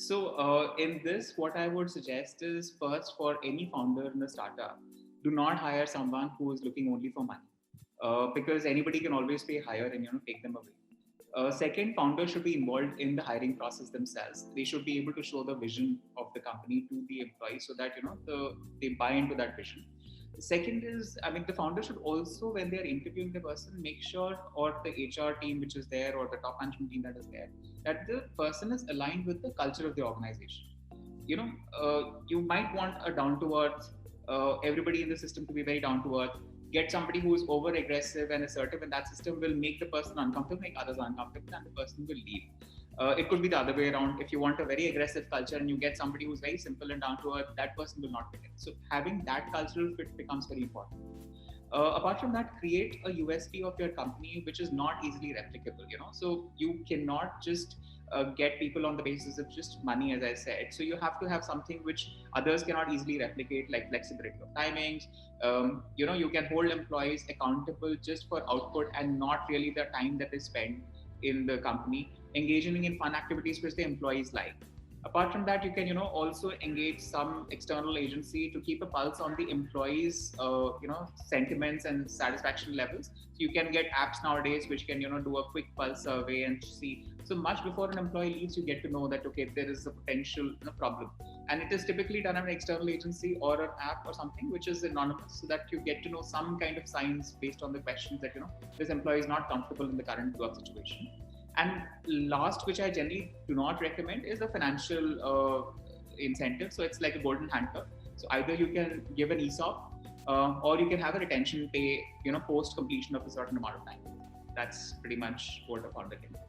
In this, what I would suggest is first for any founder in a startup, do not hire someone who is looking only for money, because anybody can always pay higher and take them away. Second, founders should be involved in the hiring process themselves. They should be able to show the vision of the company to the employees so that they buy into that vision. The second is, I mean, the founder should also, when they are interviewing the person, make sure, or the HR team which is there, or the top management team that is there, that the person is aligned with the culture of the organization. You might want a down to earth, everybody in the system to be very down to earth. Get somebody who is over aggressive and assertive in that system will make the person uncomfortable, make others uncomfortable, and the person will leave. It could be the other way around. If you want a very aggressive culture and you get somebody who's very simple and down to earth, that person will not fit in. So having that cultural fit becomes very important. Apart from that, create a USP of your company which is not easily replicable. So you cannot just get people on the basis of just money, as I said. So you have to have something which others cannot easily replicate, like flexibility of timings. You can hold employees accountable just for output and not really the time that they spend in the company, engaging in fun activities which the employees like. Apart from that, you can also engage some external agency to keep a pulse on the employees sentiments and satisfaction levels. So you can get apps nowadays which can do a quick pulse survey and see. So much before an employee leaves, you get to know that okay, there is a potential problem, and it is typically done on an external agency or an app or something which is anonymous, so that you get to know some kind of signs based on the questions that this employee is not comfortable in the current work situation. And last, which I generally do not recommend, is the financial incentive. So it's like a golden handcuff. So either you can give an ESOP, or you can have a retention pay, post completion of a certain amount of time. That's pretty much what a founder can do.